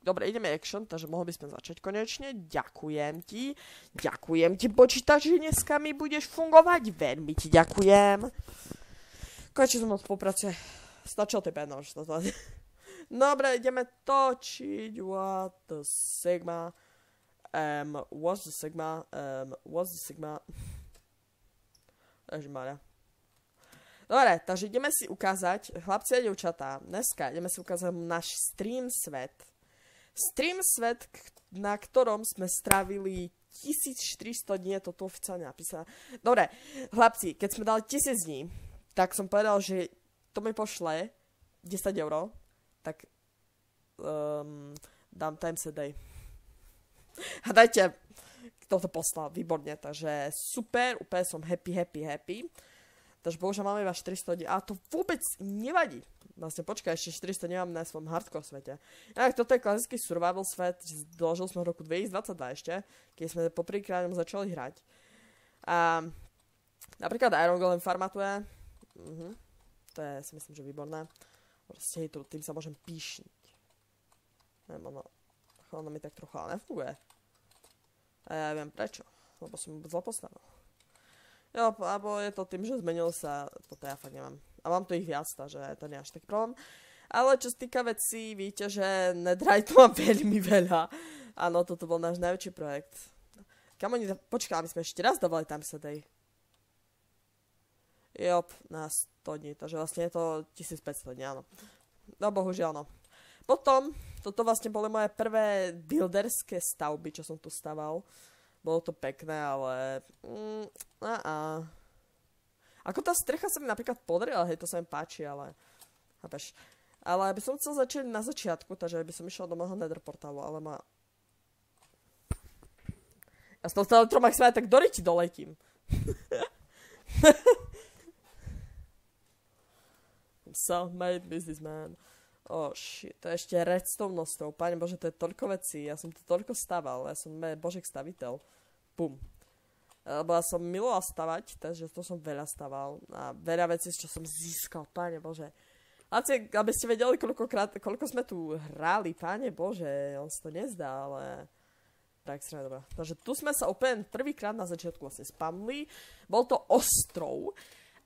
Dobre, ideme action, takže mohli by sme začať konečne. Ďakujem ti. Ďakujem ti, počítač, že dneska mi budeš fungovať. Veľmi ti ďakujem. Konečne som spolupracuje. Stačilo tie peno, že to zvládne. Dobre, ideme točiť. What the Sigma? What's the Sigma? What's the Sigma? Ježimaria. Dobre, takže ideme si ukázať, chlapci a dievčatá, dneska ideme si ukázať náš stream svet. Stream svet, na ktorom sme strávili 1400 dní, je to tu oficiálne napísané. Dobre, chlapci, keď sme dali 1000 dní, tak som povedal, že to mi pošle 10 €, tak dám times a day. A dajte, kto to poslal, výborne, takže super, úplne som happy. Takže bohužiaľ máme iba 400 dní, ale to vôbec nevadí. Vlastne počkaj, ešte 400 nemám na svojom hardcore svete. Inak toto je klasický survival svet, doložil sme v roku 2022 ešte, keď sme poprvýkrát začali hrať. A napríklad Iron Golem farmatuje. To je, si myslím, že výborné. Proste tým sa môžem píšniť. Neviem, ono mi tak trochu ale nefunguje. A ja viem prečo, lebo som zle postavil. Jo, alebo je to tým, že zmenil sa, toto ja fakt nemám. A mám tu ich viac, takže to nie je až taký problém. Ale čo sa týka vecí, víte, že Netherite mám veľmi veľa. Áno, toto bol náš najväčší projekt. Kam oni, počkaj, my sme ešte raz dávali time a day. Jop, na 100 dní, takže vlastne je to 1500 dní, áno. No, bohužiaľ, no. Potom, toto vlastne boli moje prvé builderské stavby, čo som tu staval. Bolo to pekné, ale... Ako tá strecha sa mi napríklad podarila, hej, to sa mi páči, ale... Chápeš? Ale by som chcel začať na začiatku, takže by som išiel do môjho nether portálu, ale ma... Ja s tou elektromaximálne tak do ryti doletím. Self-made businessman. Oh shit, to je ešte redstone množstvo. Pane Bože, to je toľko vecí. Ja som to toľko staval. Ja som božek staviteľ. Bum. Lebo ja som miloval stavať, takže to som veľa staval. A veľa vecí, čo som získal. Pane Bože. Aby ste vedeli, koľko sme tu hrali. Pane Bože, on si to nezdá, ale... Tak extrémne dobrá. Takže tu sme sa úplne prvýkrát na začiatku vlastne spamli. Bol to ostrov.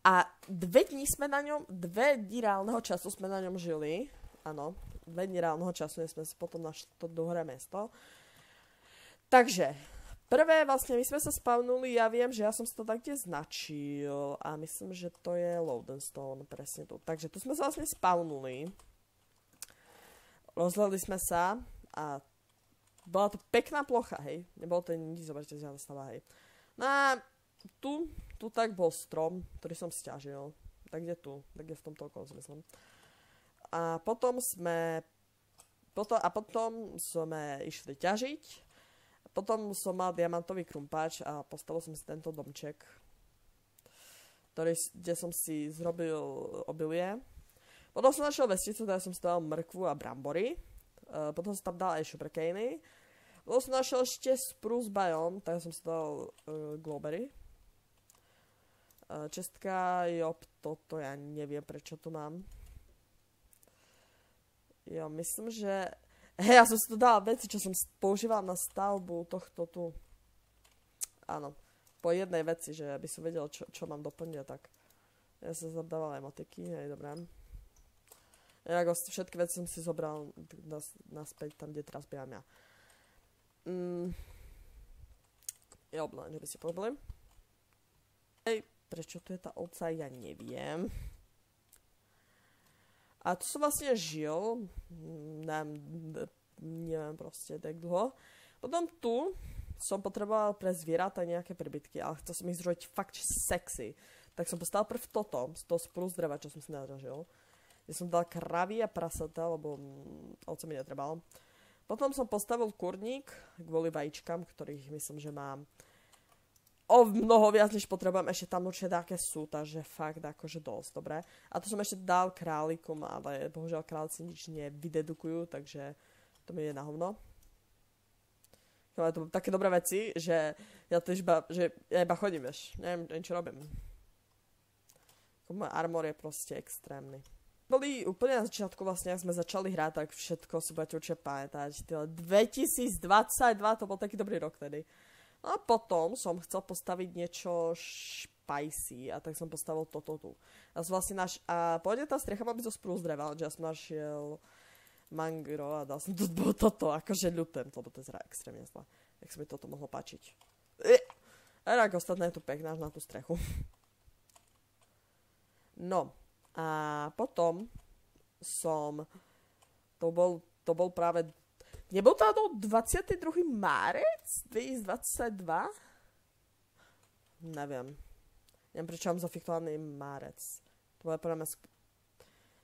A 2 dní sme na ňom, 2 dní reálneho času sme na ňom žili. Áno, 2 dní reálneho času, sme si potom našli to dobré mesto. Takže, prvé vlastne my sme sa spavnuli, ja viem, že ja som si to tak kde značil a myslím, že to je Lodenstone, presne tu. Takže tu sme sa vlastne spavnuli. Rozhľadli sme sa a bola to pekná plocha, hej. Nebolo to nič, zoberte, žiadna stava, hej. No a tu tak bol strom, ktorý som stiažil. Tak kde tu? Tak kde v tomto okolo zmyslom. A potom sme išli ťažiť. Potom som mal diamantový krumpáč a postavil som si tento domček, kde som si zrobil obilie. Potom som našiel vesticu, kde som si dal mrkvu a brambory. Potom som tam dal aj sugarcane. Potom som našiel ešte spruce biome, tak som si dal glowberry. Čestka, jop, toto ja neviem, prečo tu mám. Jo, myslím, že... Hej, ja som si tu dal veci, čo som používal na stavbu tohto tu. Áno, po jednej veci, že aby som vedel, čo mám doplniť, tak... Ja som zadával aj motiky, hej, dobré. Ako všetky veci som si zobral naspäť tam, kde teraz bývam ja. Jo, že by si povedali. Hej, prečo tu je tá ovca, ja neviem. A tu som vlastne žil, neviem proste tak dlho. Potom tu som potreboval pre zvieratá nejaké príbytky, ale chcel som ich zrobiť fakt sexy. Tak som postavil prv toto, z toho spruce dreva, čo som si nadražil. Kde som dal kravy a prasata, lebo ovce mi netrebalo. Potom som postavil kurník kvôli vajíčkam, ktorých myslím, že mám o mnoho viac, než potrebujem. Ešte tam určite také sú, takže fakt akože dosť, dobre. A to som ešte dal králikom, ale bohužiaľ králici nič nevydedukujú, takže to mi je na hovno. No, to také dobré veci, že ja to iba chodím, vieš. Neviem, čo robím. Môj armor je proste extrémny. boli úplne na začiatku vlastne, ak sme začali hrať, tak všetko si budete určite pamätať. 2022 to bol taký dobrý rok tedy. No a potom som chcel postaviť niečo spicy a tak som postavil toto tu. A pôvodne tá strecha má byť zo sprú z dreva, že ja som našiel mangro a dal som tu toto, akože ľutujem, lebo to je zra extrémne zle. Jak sa mi toto mohlo páčiť. A tak ostatné je tu pekná na tú strechu. No, a potom to bol práve, nebol to 22. márec 2022? Neviem prečo mám zafiktovaný márec. To bude podľa mňa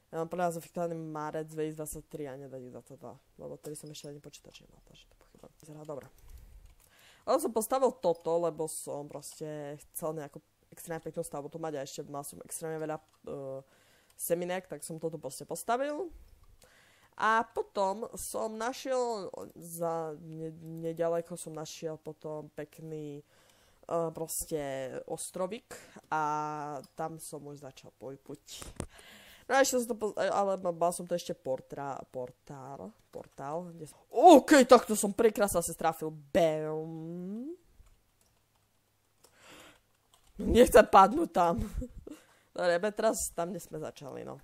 ja mám podľa mňa zafiktovaný márec 2023 a nie 2022, lebo tedy som ešte ani počítač nemal, takže to pochybám. Vyzerá dobre. Ale som postavil toto, lebo som proste chcel nejakú extrémne peknú stavbu tu mať a ešte mal som extrémne veľa seminek, tak som toto proste postavil. A potom som našiel, nedaleko som našiel potom pekný proste ostrovik a tam som už začal pojpuť. No a ešte som to, ale mal som to ešte portál. OK, takto som prekrásne sa strafil. Bam. Nechcem padnúť tam. Dobre, teraz tam, kde sme začali, no.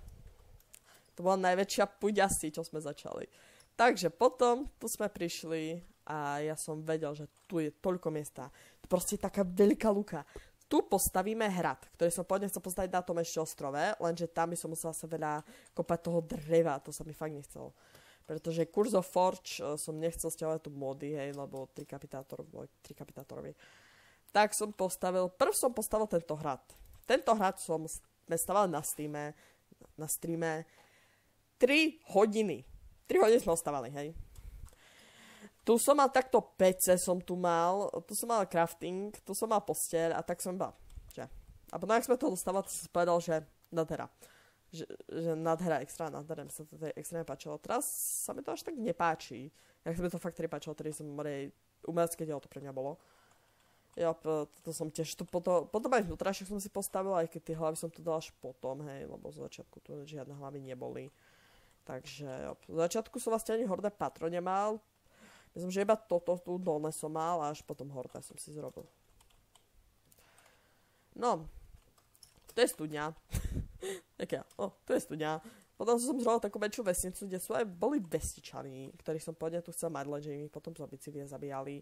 To bola najväčšia puď asi, čo sme začali. Takže potom, tu sme prišli a ja som vedel, že tu je toľko miesta. To proste je taká veľká luka. Tu postavíme hrad, ktorý som pôvodne chcel postaviť na tom ešte ostrove, lenže tam by som musela sa veľa kopať toho dreva, to sa mi fakt nechcelo. Pretože Curse of Forge som nechcel stiahovať tu mody, hej, lebo trikapitátorovi. Tak som postavil tento hrad. Tento hrad sme stavali na streame 3 hodiny. 3 hodiny sme stavali, hej. Tu som mal takto PC, tu som mal crafting, tu som mal posteľ a tak som že. A potom, ak sme to dostávali, som si povedal, že nadhera. Že nadhera, extra nadhera, mi sa to extrémne páčilo. Teraz sa mi to až tak nepáči. Jak sa mi to fakt páčilo, ktorý som umelecké dielo to pre mňa bolo. Ja, to som tiež, potom aj vnútrašek som si postavil, aj keď tie hlavy som tu dal až potom, hej, lebo z začiatku tu žiadne hlavy neboli. Takže, z začiatku som vlastne ani horné patro nemal. Myslím, že iba toto tu dolné som mal a až potom horné som si zrobil. No, to je studňa. To je studňa. Potom som zrobil takú väčšiu vesnicu, kde boli vestičaní, ktorých som pôvodne tu chcel mať, lenže im potom zombíci zabíjali.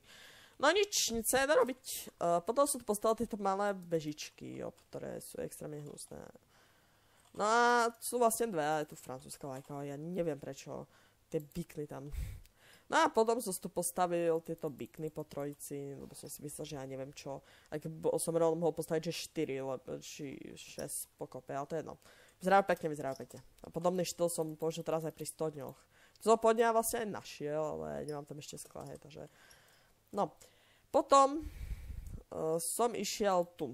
No nič sa nedá robiť. Potom som tu postavil tieto malé bežičky, ktoré sú extrémne hnusné. No a sú vlastne dve, a je tu francúzska lajka, ale ja neviem prečo. Tie bikny tam. No a potom som tu postavil tieto bikny po trojici, lebo som si myslel, že ja neviem čo. Aj keď som mohol postaviť, že 4, či 6 pokope, ale to je jedno. Vyzerajú pekne. A podobný štýl som použil teraz aj pri 100 dňoch. To som podňa vlastne aj našiel, ale nemám tam ešte skla, hej, takže... No, potom som išiel tu.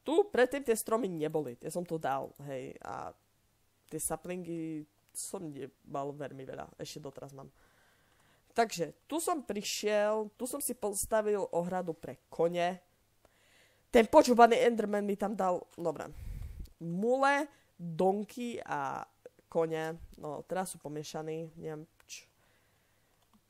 Tu predtým tie stromy neboli, tie som tu dal, hej, a tie saplingy som nemal veľmi veľa, ešte doteraz mám. Takže, tu som prišiel, tu som si postavil ohradu pre kone. Ten počúvaný Enderman mi tam dal, dobre, mule, donky a kone, no teraz sú pomiešaní, neviem čo.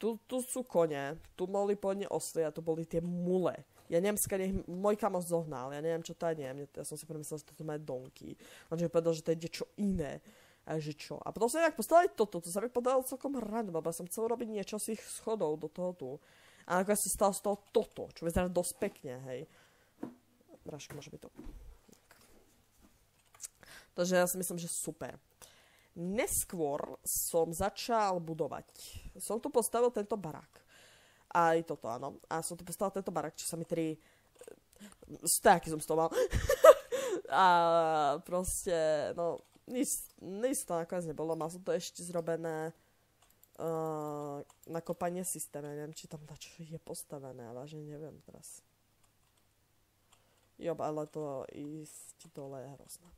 Tu sú kone, tu boli pôvodne osly a tu boli tie mule. Ja neviem, skade môj kamoš zohnal, ja neviem, čo to aj neviem, ja som si premyslel, že toto má donky. On že povedal, že to je niečo iné. A že čo? A potom som inak postavil toto, to sa mi podalo celkom random, lebo som chcel robiť niečo z ich schodov do toho tu. A nakoniec sa stalo z toho toto, čo vyzerá dosť pekne, hej. Mražka, môže byť to. Takže ja si myslím, že super. Neskôr som začal budovať. Som tu postavil tento barák. Aj toto, áno. A som tu postavil tento barák, čo sa mi 3... Stáky som z toho mal. A proste, no... Nic to nakoniec nebolo. Mal som to ešte zrobené na kopanie systéme. Neviem, či tam čo je postavené. Vážne neviem teraz. Job, ale to ísť dole je hrozné.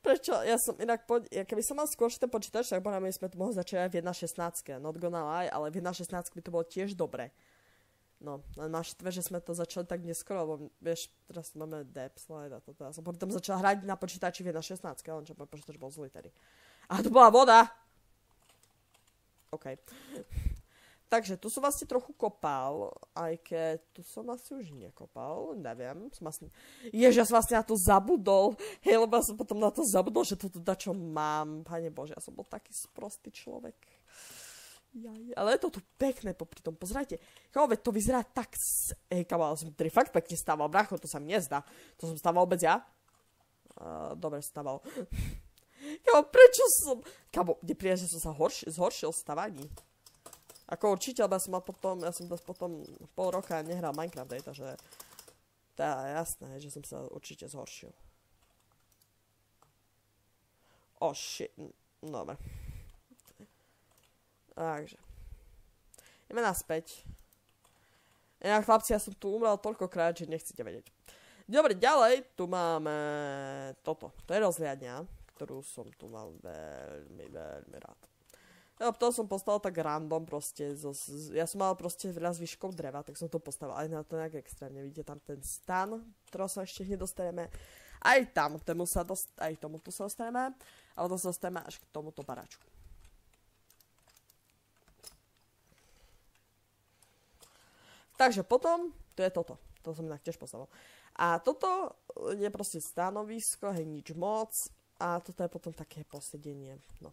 Prečo? Ja som inak, keby som mal skôr ten počítač, tak my sme to mohli začať aj v 1.16. Not gonna lie, ale v 1.16 by to bolo tiež dobre. No, len máš štve, že sme to začali tak neskoro, lebo vieš, teraz máme Deep Slide a toto. Ja som potom začala hrať na počítači v 1.16, lenže môj počítač bol zlý tedy. A to bola voda! OK. Takže tu som vlastne trochu kopal, aj keď tu som asi už nekopal, neviem. Ja som vlastne na to zabudol. Hej, lebo ja som potom na to zabudol, že toto dačo mám. Pane Bože, ja som bol taký sprostý človek. Jaj, ale je to tu pekné popri tom, pozrite. Kamo, veď to vyzerá tak... Hej, kamo, ale som tedy fakt pekne stával, bracho, to sa mi nezdá. To som stával vôbec ja? Dobre, stával. Kamo, prečo som... Kamo, mne príde, že som sa zhoršil v stavaní. Ako určiteľ, ja som potom pol roka nehral Minecraft, takže... To je jasné, že som sa určite zhoršil. Oh, shit. Dobre. Takže. Ideme naspäť. Inak, chlapci, ja som tu umrel toľkokrát, že nechcete vedieť. Dobre, ďalej tu máme toto. To je rozhliadňa, ktorú som tu mal veľmi, veľmi rád. Ja to som postavil tak random proste. Ja som mal proste raz výškou dreva, tak som to postavil. Aj na to nejak extrémne. Vidíte tam ten stan, ktorého sa ešte nedostaneme. Aj tam, aj tomuto sa dostaneme. Ale to sa dostaneme až k tomuto baráčku. Takže potom, to je toto. To som inak tiež postavil. A toto je proste stanovisko, hej, nič moc. A toto je potom také posedenie. No.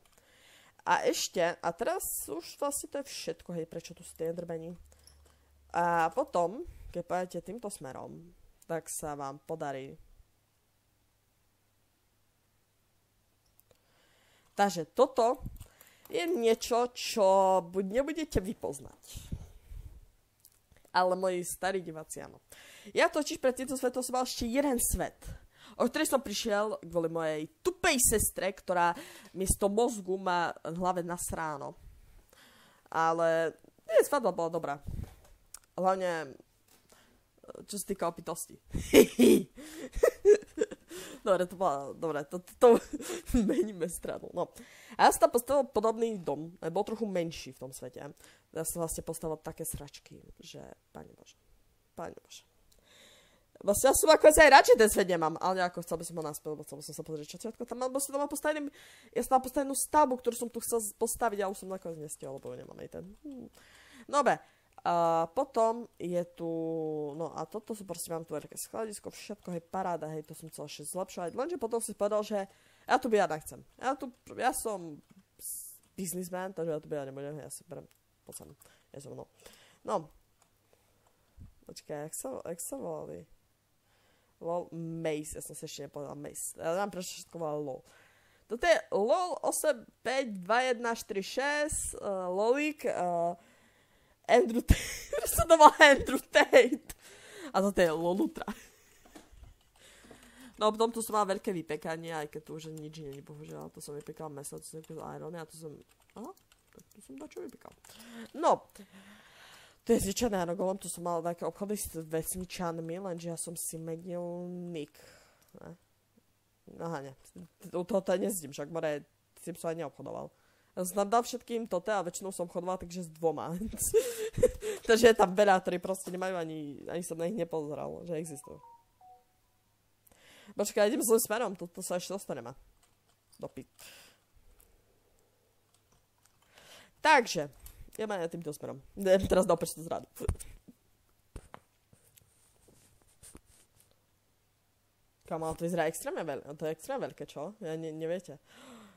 A ešte, a teraz už vlastne to je všetko, hej, prečo tu sú tie endermeni. A potom, keď pôjdete týmto smerom, tak sa vám podarí. Takže toto je niečo, čo buď nebudete vypoznať. Ale moji starí diváci, áno. Ja totiž pred týmto svetom som mal ešte jeden svet, o ktorý som prišiel kvôli mojej tupej sestre, ktorá miesto mozgu má v hlave nasráno. Ale svadba bola dobrá. Hlavne, čo sa týka opitosti. Dobre, to bola... Dobre, to meníme stranu. No. A ja som tam postavil podobný dom, bol trochu menší v tom svete. Ja som vlastne postavil také sračky, že... Pane Bože. Vlastne ja som ako aj radšej ten svet nemám, ale nejako chcel by som ho naspäť, lebo chcel by som sa pozrieť, čo všetko tam mal, bo som tam mal postavenú... Ja som tam postavenú stavbu, ktorú som tu chcel postaviť, ale už som nakoniec nestiel, lebo nemám aj ten... Dobre. Potom je tu, no a toto sú proste, mám tu také skladisko, všetko, hej, paráda, hej, to som chcel ešte zlepšovať, lenže potom si povedal, že ja tu bývať nechcem. Ja som businessman, takže ja tu bývať nebudem, ja si berem, poď sem, je so mnou. No, počkaj, jak sa volali? LOL Maze, ja som si ešte nepovedal Maze, ja neviem prečo všetko volal LOL. Toto je LOL 852146, LOLík, Andrew Tate. Sa to volá Andrew Tate. A toto je Lolutra. No potom tu som mal veľké vypekanie, aj keď tu už nič nie, bohužiaľ. To som vypekal meso, to som vypekal irony a tu som... Aha, tak tu som dačo vypekal. No, to je zvyčajné Arogolom, tu som mal také obchody s vesničanmi, lenže ja som si menil nick. Ne? Aha, ne. Toto nezdím, však more, s tým som aj neobchodoval. Ja som tam dal všetkým toto a väčšinou som chodoval takže s 2. Takže je tam veľa, ktorí proste nemajú ani som na nich nepozeral, že existujú. Počkaj, idem zlým smerom, toto sa ešte dostaneme. Dopyt. Takže, ideme aj týmto smerom. Idem teraz dal prečo to zradu. Kam, ale to vyzerá extrémne veľké, to je extrémne veľké, čo? Ja neviete.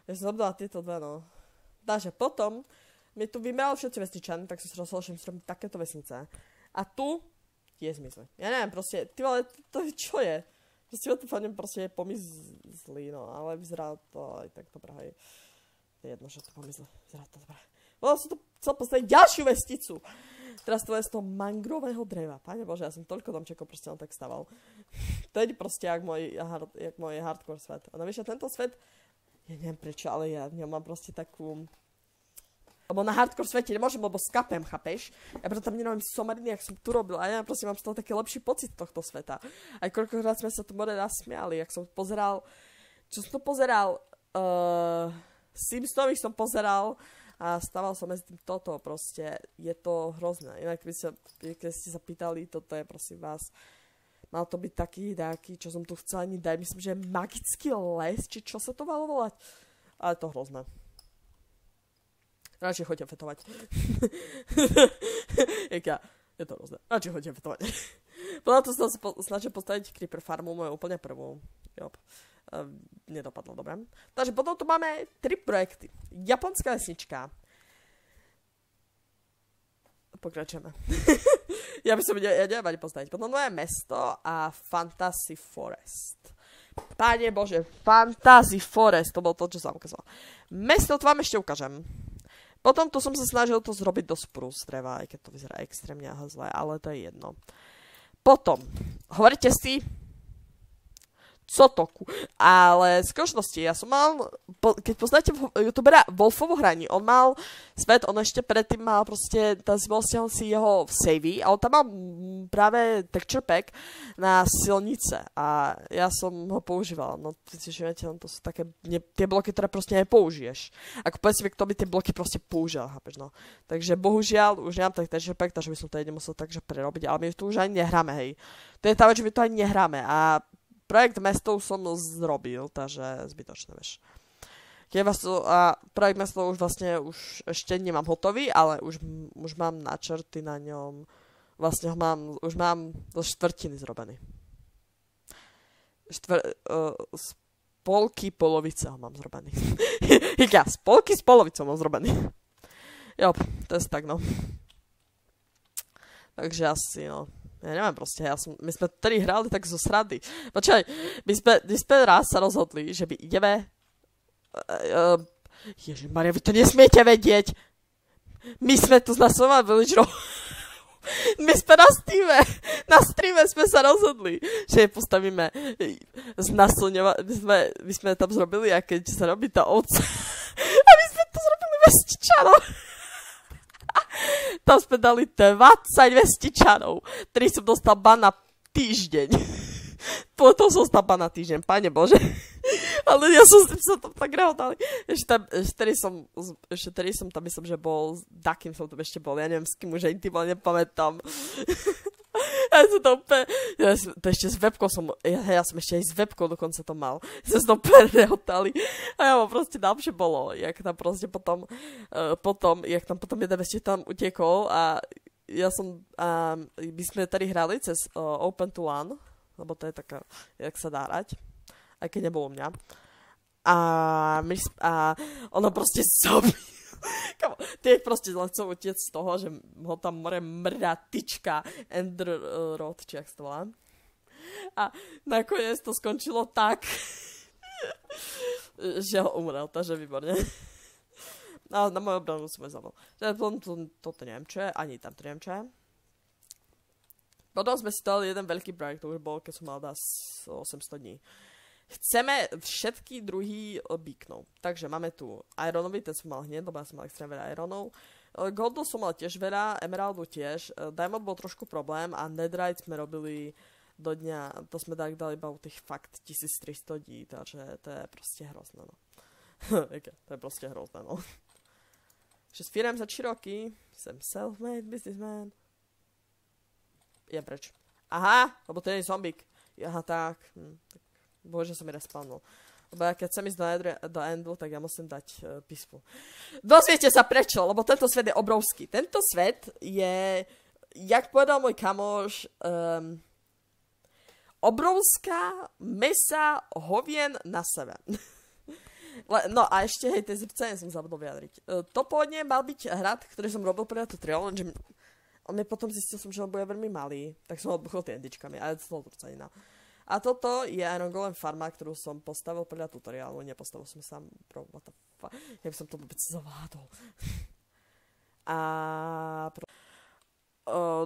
Ja som zabudala tieto dve, no. Takže potom mi tu vymeral všetci vesničany, tak som sa rozhodol, že mi zrobiť takéto vesnice. A tu je zmizli. Ja neviem, proste, ty vole, to čo je? Proste to fakt proste je pomyslí, no, ale vyzerá to aj tak dobré, hej. Je jedno, že to pomyslí, vyzerá to dobré. Bolo som tu chcel postaviť ďalšiu vesnicu. Teraz to je z toho mangrového dreva. Pane Bože, ja som toľko domčekov proste len tak staval. To je proste jak môj hardcore svet. A navyše tento svet, ja neviem prečo, ale ja v ňom mám proste takú... Lebo na hardcore svete nemôžem, lebo skapem, chápeš? Ja preto tam nemám somariny, jak som tu robil. A ja proste mám z toho taký lepší pocit tohto sveta. Aj koľkokrát sme sa tu more nasmiali, jak som pozeral... Čo som to pozeral? Simpsonových som pozeral a stával som medzi tým toto, proste je to hrozné. Inak keď ste sa pýtali, toto je prosím vás, mal to byť taký nejaký, čo som tu chcela ani dať, myslím, že magický les, či čo sa to malo volať. Ale to hrozné. Radšej choďte fetovať. Je to hrozné. Radšej choďte fetovať. Podľa to som sa snažil postaviť Creeper farmu, moju úplne prvú. Jop. Nedopadlo dobre. Takže potom tu máme 3 projekty. Japonská lesnička. Pokračujeme. Ja neviem ani postaviť. Potom nové mesto a Fantasy Forest. Páne Bože, Fantasy Forest. To bolo to, čo som ukazoval. Mesto to vám ešte ukážem. Potom tu som sa snažil to zrobiť do sprústreva, aj keď to vyzerá extrémne zle, ale to je jedno. Potom, hovoríte si, Cotoku. Ale v skutočnosti, ja som mal, keď poznáte youtubera Wolfovo hraní, on mal svet, on ešte predtým mal proste, tam si bol stiahol si jeho savey a on tam mal práve texture pack na silnice a ja som ho používal. No, si viete, to sú také, tie bloky, ktoré proste nepoužiješ. Ako povedzme, kto by tie bloky proste použil, chápeš, no. Takže bohužiaľ, už nemám tak texture pack, takže by som to nemusel takže prerobiť, ale my tu už ani nehráme, hej. To je tá vec, že my to ani nehráme a projekt mestov som zrobil, takže zbytočné, vieš. Projekt mestov už vlastne už ešte nemám hotový, ale už mám načrty na ňom. Vlastne už mám do štvrtiny zrobený. Z polky polovice ho mám zrobený. Z polky s polovicou mám zrobený. Jo, to je tak, no. Takže asi, no. Ja neviem proste, my sme tady hrali tak zo srandy. Počkaj, my sme raz sa rozhodli, že my ideme... Ježišmaria, vy to nesmiete vedieť. My sme tu z Nasová Villagerov. My sme na streame sme sa rozhodli, že postavíme my sme tam zrobili, a keď sa robí tá ovca. A my sme to zrobili vestičanom. Tam sme dali 20 vestičanov, ktorý som dostal ban na týždeň. Potom som dostal ban na týždeň, Pane Bože. Ale ja som sa tam tak rehotali. Ešte som tam, myslím, že bol, takým som tam ešte bol, ja neviem, s kým už intimálne nepamätám. Ja som to úplne, to ešte s webkou ja som ešte aj s webkou dokonca to mal. Ja som to úplne rehotali. A ja ma proste najlepšie bolo, jak tam proste potom jeden ešte tam utekol a ja som, my sme tady hrali cez Open to One, lebo to je taká, jak sa dá hrať, aj keď nebolo mňa. A ono proste zobil. Ty proste len chcel utiec z toho, že ho tam more mrdá tyčka Enderrod, či jak sa to volá. A nakoniec to skončilo tak, že ho umrel, takže výborne. A na moju obranu som zabil. Toto neviem čo je, ani tam to neviem čo je. Potom sme si dali jeden veľký projekt, to už bol, keď som mal dať 800 dní. Chceme všetky druhy beaconov. Takže máme tu ironový, ten som mal hneď, lebo ja som mal extrémne veľa ironov. Goldu som mal tiež veľa, emeraldu tiež. Diamond bol trošku problém a netherite sme robili do dňa, to sme dali iba u tých fakt 1300 dní, takže to je proste hrozné, no. To je proste hrozné, no. 6 firem za 3 roky, som self-made businessman. Je preč. Aha, lebo to je zombík. Aha, tak. Bože, som mi respawnul. Lebo ja keď chcem ísť do endu, tak ja musím dať písmu. Dozviete sa prečo, lebo tento svet je obrovský. Tento svet je, jak povedal môj kamoš, obrovská mesa hovien na sebe. No a ešte, hej, tie zrcenie som zabudol vyjadriť. To pôvodne mal byť hrad, ktorý som robil pre tutorial, lenže on mi potom zistil som, že on bude veľmi malý, tak som ho odbuchol tie endičkami, ale to bolo zrcanina. A toto je Iron Golem farma, ktorú som postavil podľa tutoriálu. Nepostavil som sám, bro, what the fuck. Ja by som to vôbec zavládol.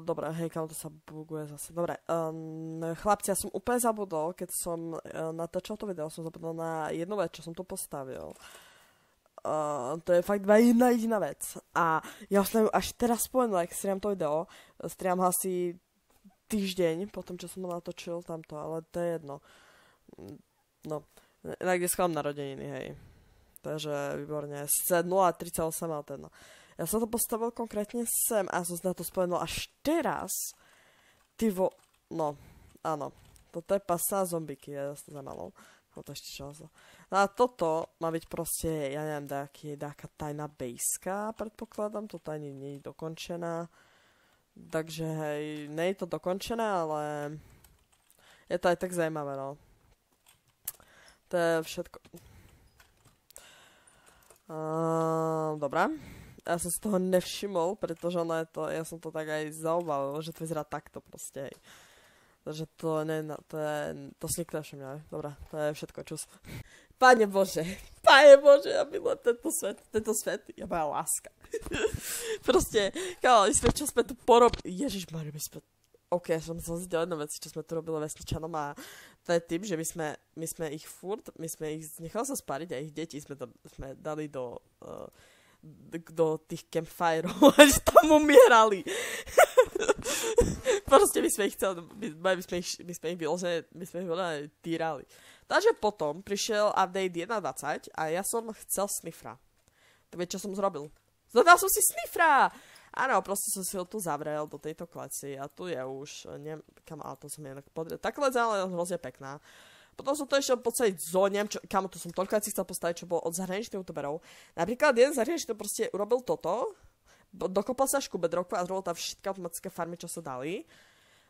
Dobre, hej, kam to sa buguje zase. Dobre, chlapci, ja som úplne zabudol, keď som natáčal to video, som zabudol na jednu vec, čo som tu postavil. To je fakt jedna jediná vec. A ja som až teraz spomenul, ak striam to video, striam asi týždeň po tom, čo som ho natočil tamto, ale to je jedno. No, inak dneska mám narodeniny, hej. Takže výborne. Sice 0,38, ale ten. Ja som to postavil konkrétne sem a som na to spomenul až teraz. No, áno. Toto je pasa zombiky, ja to zamalo. No to ešte čo. No a toto má byť proste, ja neviem, nejaká tajná bejska, predpokladám. Toto ani nie je dokončená. Takže hej, nie je to dokončené, ale je to aj tak zajímavé, no. To je všetko. Dobrá. Ja som si toho nevšimol, pretože ono je to, ja som to tak aj zaobavil, že to vyzerá takto proste, hej. Takže to nie, to si nikto nevšimne, dobrá, to je všetko, čus. Pane Bože, ja milujem tento svet, ja moja láska. Proste, kámo, čo sme tu porobili, ježišmarja, OK, som sa zvedel jednu vec, čo sme tu robili vesničanom a to je tým, že my sme ich nechali sa spáriť a ich deti sme dali do tých campfireov, že tam umierali. Proste my sme ich vyložené týrali. Takže potom prišiel update 1.20 a ja som chcel Snifra. To viete, čo som zrobil? Zadal som si Snifra! Áno, proste som si ho tu zavrel do tejto kleci a tu je už, ale to som inak podriel. Tá klec ale je hrozne pekná. Potom som to ešte postaviť zónem, kam to som toľko si chcel postaviť, čo bolo od zahraničných youtuberov. Napríklad jeden zahraničný proste urobil toto, dokopal sa až ku bedroku a zrobil tam všetky automatické farmy, čo sa dali.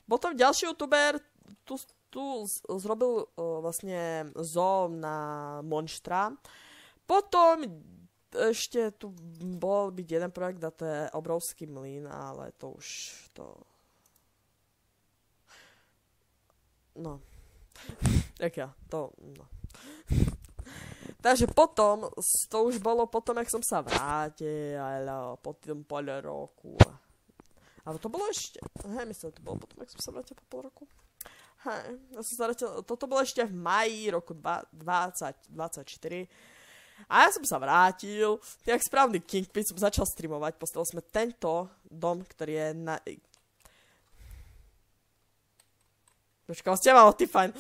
Potom ďalší youtuber tu zrobil vlastne zoo na monštra. Potom ešte tu bol byť jeden projekt a to je obrovský mlyn, ale to už no. Jak ja, no. Takže potom, to už bolo potom, jak som sa vrátil, po tom pol roku. Ale to bolo ešte, myslím, to bolo potom, jak som sa vrátil po pol roku. Ja som sa vrátil, toto bolo ešte v maji roku 2024. A ja som sa vrátil, jak správny Kingpin som začal streamovať, postavili sme tento dom, ktorý je na... Počkal, ste mal, ty fajn.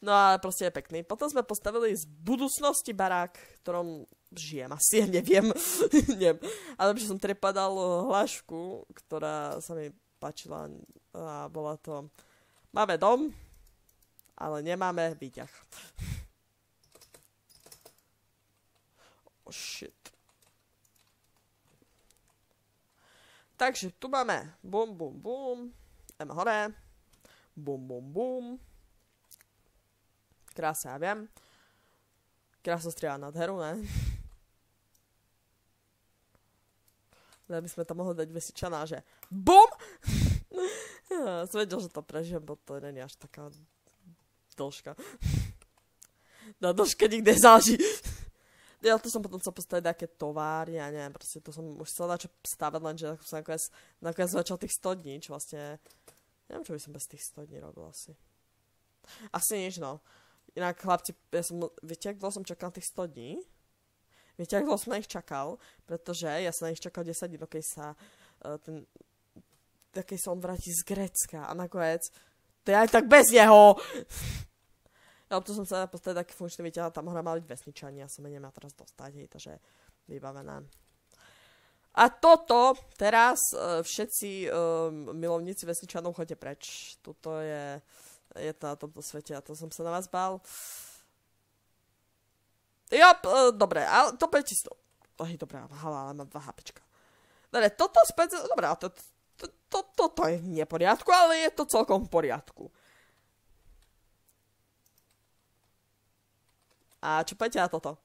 No a proste je pekný. Potom sme postavili z budúcnosti barák, v ktorom žijem, asi neviem. Neviem. Ale že som trepadal hlášku, ktorá sa mi páčila a bola to... Máme dom, ale nemáme výťah. Shit. Takže tu máme bum, bum, bum. Ideme hore. Bum, bum, bum. Krása, ja viem. Krása strieva nádheru, ne? Ja by sme tam mohli dať vesičaná, že BUM! Som vedel, že to prežijem, bo to není až taká dĺžka. Na dĺžke nikde záži. Ja to som potom chcel postaviť také továrne, ja neviem, proste to som už chcel dať čo stavať, lenže som nakoniec začal tých 100 dní, čo vlastne, neviem, čo by som bez tých 100 dní robil asi. Asi nič, no. Inak, chlapci, viete, jak dlho som čakal tých 100 dní? Viete, jak dlho som na nich čakal? Pretože ja som na nich čakal 10 dní, dokej sa on vráti z Grécka a nakoniec, to je aj tak bez neho! Ja to som sa postaviť taký funkčný výťah, tam hora mala byť vesničania, ja som je nemá teraz dostať, hej, takže vybavené. A toto teraz všetci milovníci vesničanov choďte preč. Toto je to na tomto svete a to som sa na vás bál. Dobre, ale to poďte si to. Dobré, ale mám 2 HPčka. Dobre, toto späť, dobre, toto je v neporiadku, ale je to celkom v poriadku. A čo poďte na toto?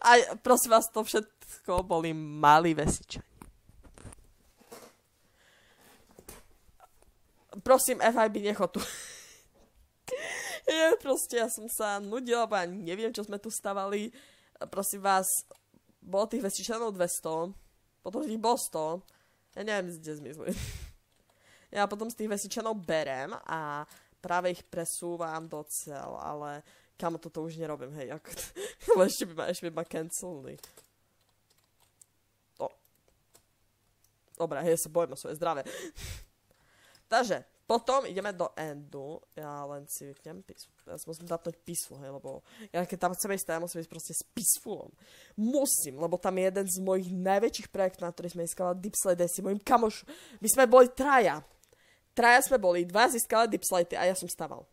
A prosím vás, to všetko boli malí vesničani. Prosím, FIB, nechod tu. Ja som sa nudila, bo ja neviem, čo sme tu stavali. Prosím vás, bolo tých vesničanov 200, potom ich bolo 100. Ja neviem, kde zmizli. Ja potom z tých vesničanov berem a práve ich presúvam do cel, ale kamo toto už nerobím, hej, ako ale ešte by ma cancelli. Dobre, hej, ja sa bojím o svoje zdravé. Takže, Potom ideme do endu. Ja len si vyknem ja si musím zapnúť peaceful, hej, lebo ja keď tam chcem ísť, ja musím ísť proste s peacefulom. Musím, lebo tam je jeden z mojich najväčších projektov, na ktorý sme získali Deep Slate, si mojim kamošom. My sme boli traja. Traja sme boli, dva získali Deep Slate a ja som staval.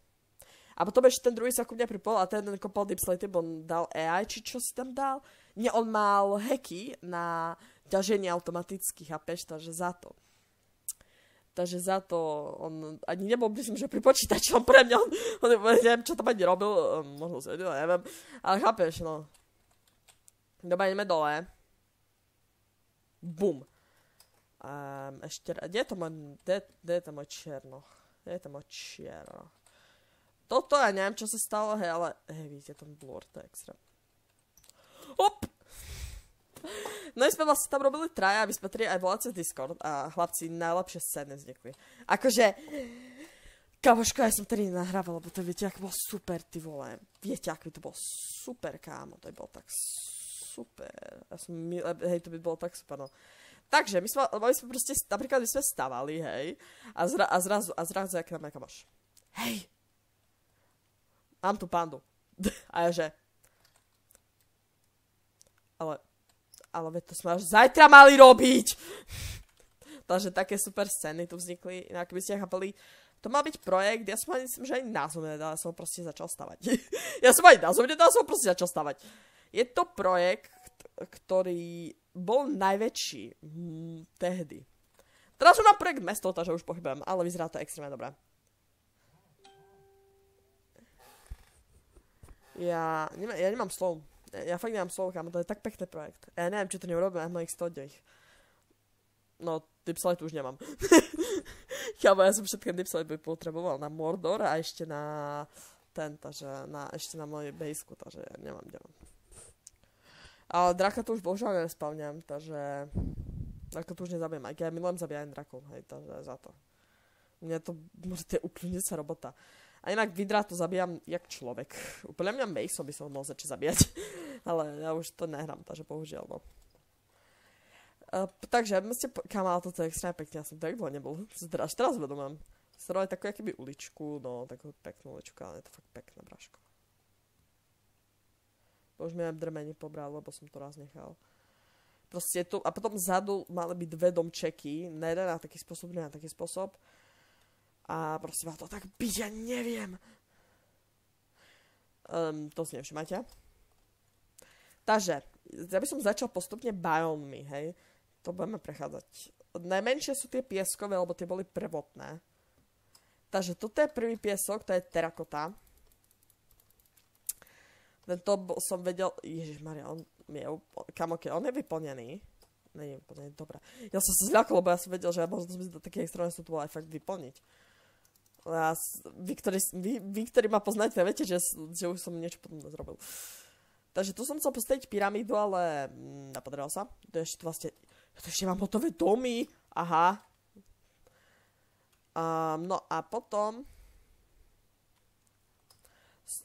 A potom ešte ten druhý sa ku mňa pripol a ten kopal Deep Slate, bo on dal AI, či čo si tam dal. Nie, on mal hacky na ťaženie automaticky, chápeš, takže za to. Takže za to on ani nebol, myslím, že pri počítačom pre mňa, on neviem, čo tam ani robil, možno si vedel, neviem, ale chápeš, no. Dobre, ideme dole. Bum. Ešte, kde je to môj černoch? Kde je to môj černoch? Toto ja neviem, čo sa stalo, hej, ale, hej, vidíte, ten blur, to je extra. Hop! No my sme vlastne tam robili traja, aby sme tri aj volali cez Discord a chlapci najlepšie scény vznikli. Akože, kamoško, ja som tedy nahrával, lebo to viete, ak bol super, ty vole. Viete, ak by to bol super, kámo, to by bolo tak super. Hej, to by bolo tak super, no. Takže, my sme proste, napríklad my sme stavali, hej, a zrazu, jak nám je kamoš. Hej, mám tu pandu. A ja že, ale to sme až zajtra mali robiť. Takže také super scény tu vznikli. Inak by ste chápali, to mal byť projekt, ja som ani myslím, že ani názov nedal, ja som ho proste začal stavať. Ja som ani názov nedal, som ho proste začal stavať. Je to projekt, ktorý bol najväčší tehdy. Teraz už mám projekt mesto, takže už pochybujem, ale vyzerá to extrémne dobré. Ja nemám slov. Ja fakt nemám slov, kámo, to je tak pekný projekt. Ja neviem, či to neurobím aj mojich 100 dní. No, Deep Slate už nemám. Kámo, ja som všetkým Deep Slate by potreboval na Mordor a ešte na ešte na mojej baseku, takže ja nemám. Ale draka to už bohužiaľ nespavňam, takže draka to už nezabijem, aj keď ja milujem zabíjať drakov, hej, takže za to. Mne to môžete ukľudniť sa robota. A inak Vidra to zabíjam jak človek. Úplne mňa Mason by som mohol začať zabíjať. Ale ja už to nehrám, takže bohužiaľ, no. Takže, ale toto je extrémne pekne, ja som tak dlho nebol. Až teraz vedomám. Strovali takú akýby uličku, no, takú peknú uličku, ale je to fakt pekné, bráško. Už mi aj drmenie pobral, lebo som to raz nechal. Proste tu, a potom vzadu mali byť dve domčeky, na jeden na taký spôsob, na taký spôsob. A proste ma to tak byť, ja neviem. To si nevšimajte. Takže, ja by som začal postupne biommi, hej. To budeme prechádzať. Najmenšie sú tie pieskové, lebo tie boli prvotné. Takže toto je prvý piesok, to je terakota. Tento som vedel, ježišmaria, on je vyplnený. Nie je vyplnený, dobré. Ja som sa zľakol, lebo ja som vedel, že ja možno do takých extrémnych sú to bolo aj fakt vyplniť. Vy, ktorí ma poznáte, viete, že už som niečo potom zrobil. Takže tu som chcel postaviť pyramídu, ale nepodarilo sa. To ešte vlastne, to ešte mám hotové domy. Aha. No a potom,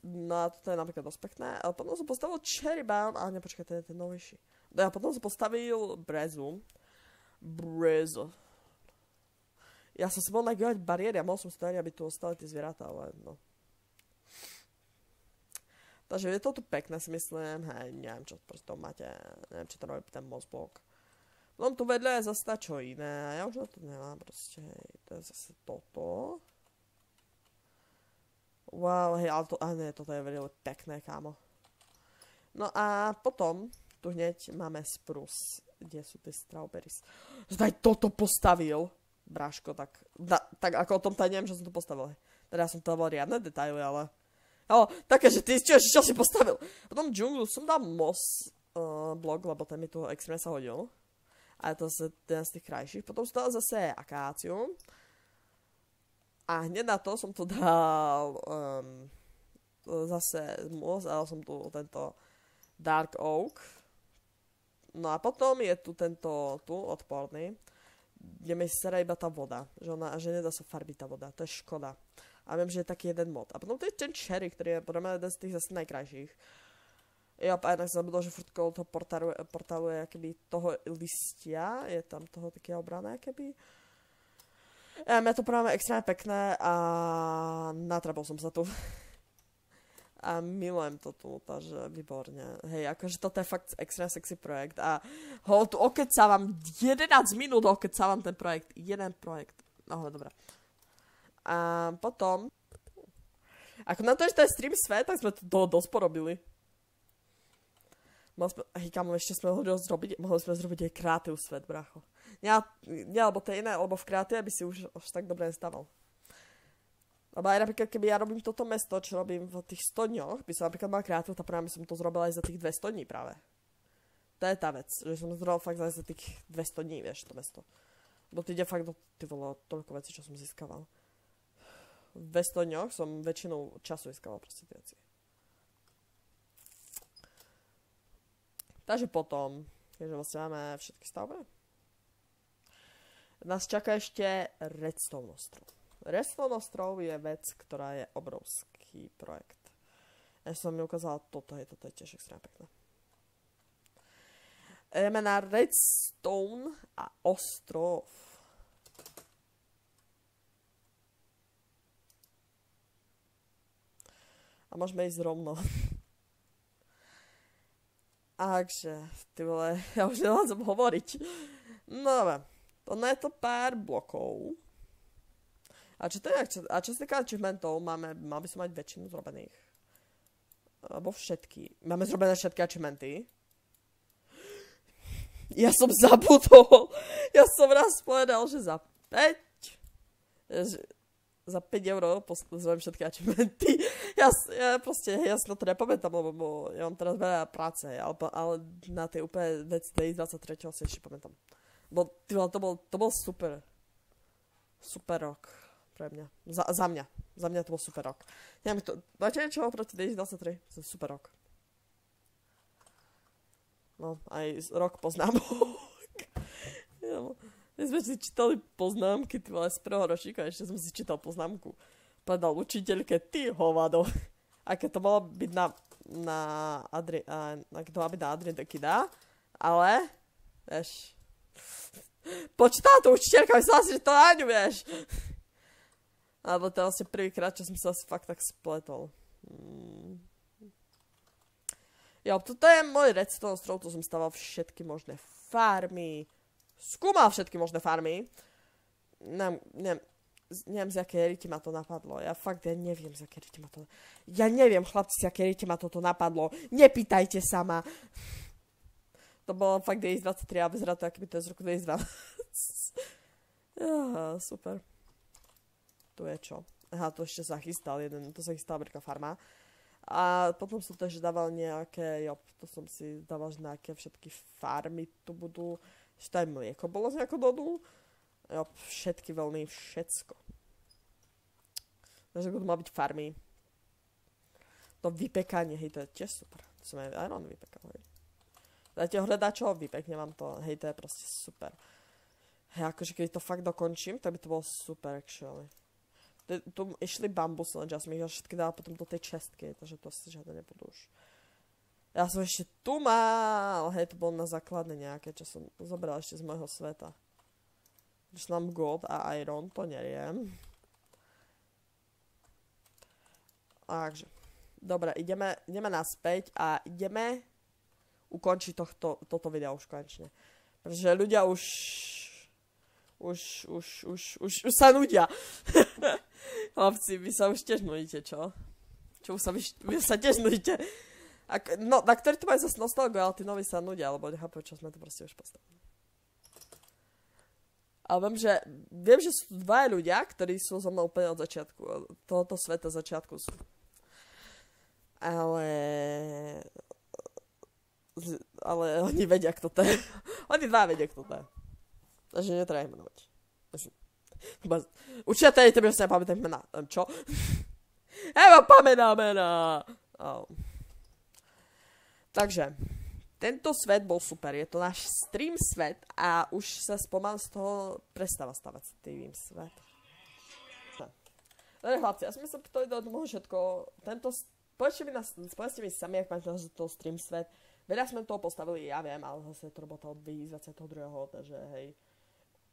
no a toto je napríklad dosť pekné, ale potom som postavil cherry biome, ale nepočkaj, to je ten novejší. No a potom som postavil brezu. Ja som si mohol nagiovať bariéry a mohol som stať, aby tu ostali tie zvieratá, ale no. Takže je to tu pekné, si myslím, hej, neviem, čo proste to máte, neviem, čo to robí ten mozblok. Potom tu vedľa je zase čo iné, ja už na to nemám, proste, hej, to je zase toto. Wow, hej, ale toto je veľmi pekné, kámo. No a potom, tu hneď máme spruce, kde sú tie strawberries. Zdaj toto postavil. Bráško, tak ako o tom tady neviem, že som to postavil. Teda som to bol riadne detaily, ale... také, že ty čo si postavil? Potom džunglu som dal moss blok, lebo ten mi tu extrémne sa hodil. A je to ten z tých krajších. Potom som dal zase akáciu. A hneď na to som tu dal zase moss, ale som tu tento dark oak. No a potom je tu tento odporný. Kde mi stará iba tá voda, že nedá sa farbiť tá voda, to je škoda. A viem, že je taký jeden mod. A potom to je ten cherry, ktorý je podľa mňa jeden z tých zase najkrajších. Ja a inak som zabudol, že furt kolo toho portálu je akoby toho listia, je tam toho také obrané akoby. Mňa to práve extrémne pekné a natrapol som sa tu. A milujem to tu, takže výborne. Hej, akože toto je fakt extrémne sexy projekt a ho tu okecávam 11 minút, okecávam ten projekt. Jeden projekt. No, dobré. A potom, ako na to, že to je stream svet, tak sme to dosť porobili. Hej, kamo, ešte sme mohli zrobiť aj kreatív svet, bracho. Nie, lebo to je iné, lebo v kreatíve by si už tak dobre nestával. Lebo aj napríklad, keby ja robím toto mesto, čo robím v tých 100 dňoch, by som napríklad mal kreatív, tak práve som to zrobila aj za tých 200 dní práve. To je tá vec, že som zrobila fakt aj za tých 200 dní, vieš, to mesto. Bo ty ide fakt do, ty vole, toľko vecí, čo som získaval. V 200 dňoch som väčšinou času získaval proste tie veci. Takže potom, keďže vlastne máme všetky stavby, nás čaká ešte Redstone ostrov. Redstone ostrov je vec, ktorá je obrovský projekt. Ja som mi ukázala toto je tiež extrémne pekné. Ideme na Redstone a ostrov. A môžeme ísť rovno. Takže, ty vole, ja už nevládzem hovoriť. No dobre, to je to pár blokov. A čo sa týka achievementov, mal by som mať väčšinu zrobených. Alebo všetky. Máme zrobené všetky achievementy. Ja som zabudol. Ja som raz povedal, že za 5 eur zrobím všetky achievementy. Ja si na to nepamätám, lebo ja mám teraz veľa práce, ale na tej úplne veci 23. si ešte pamätám. To bol super. Super rok. Pre mňa. Za mňa. Za mňa to bol super rok. Máte niečo proti 2023? To je super rok. No, aj rok poznámok. My sme si čítali poznámky, ty vole, z prvého ročníka, ešte som si čítal poznámku. Povedal učiteľke, ty hovado. Aké to malo byť na Adrian Dekida, ale, vieš, počítala to učiteľka, myslela si, že to Áňu, vieš. Alebo to je vlastne prvýkrát, čo som sa asi fakt tak spletol. Jo, toto je môj redstone ostrov, tu som staval všetky možné farmy. Skúmal všetky možné farmy. Neviem, z jaké riti ma to napadlo. Ja neviem, z jaké riti ma to... Ja neviem, chlapci, z jaké riti ma toto napadlo. Nepýtajte sa ma. To bolo fakt 2023 a vyzerá to, aký by to je z roku 2012. Super. Tu je čo? Aha, to ešte sa chystal veľká farma. A potom som to ešte dával nejaké, to som si dával, že nejaké všetky farmy tu budú. Ešte aj mlieko bolo z nejakého dodu. Všetky veľmi, všetko. Takže budú mať byť farmy. To vypekanie, hej, to je tiež super. To som aj Iron vypekal, hej. Dajte hľadačov, vypekne vám to, hej, to je proste super. Hej, akože keď to fakt dokončím, tak by to bolo super, actually. Tu išli bambusy, lenže ja som ich všetky dala potom do tej čestky, takže to si žiadne nebudú už. Ja som ešte tu mal, hej, to bolo na základne nejaké, čo som zobral ešte z môjho sveta. Když nám gold a iron, to neriem. Takže, dobre, ideme naspäť a ideme ukončiť toto video už konečne. Pretože ľudia už sa nudia. Chlapci, vy sa už tiež nudíte, čo? Vy sa tiež nudíte. No, na ktorý to majú zase nostalgu, ale tí noví sa nudia, alebo nechápu, čo sme to proste už postavili. Ale viem, že sú dva ľudia, ktorí sú so mnou úplne od začiatku, tohoto sveta začiatku sú. Ale oni vedia, kto to je. Oni dva vedia, kto to je. Takže netreba ich menovať. Určite tebe sa nepamätám mená. Čo? Ja vám pamätám mená. Takže, tento svet bol super. Je to náš stream svet a už sa spomal z toho prestáva stavať stream svet. Dobre chlapci, ja som sa to do toho všetko. Povedzte mi sami, ak máte to stream svet. Veľa sme toho postavili, ja viem, ale zase je to robota od 2022. Takže hej.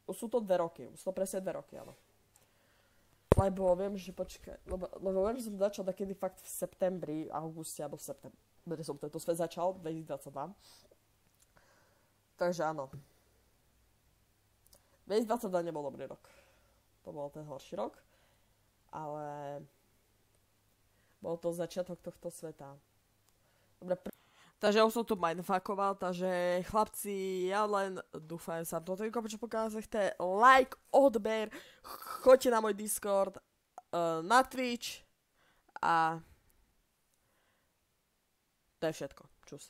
Už sú to 2 roky, už sú to presne 2 roky, áno. Lebo viem, že počkaj, lebo viem, že som začal takedy fakt v septembri, auguste, alebo v septembri som tento svet začal, 2022. Takže áno. 2022 nebol dobrý rok. To bol ten horší rok. Ale bol to začiatok tohto sveta. Dobre, takže už som tu mindfuckoval, takže chlapci, ja len dúfam, sa toto čo pokiaľ sa chce like, odber, choďte na môj Discord, na Twitch a to je všetko. Čus.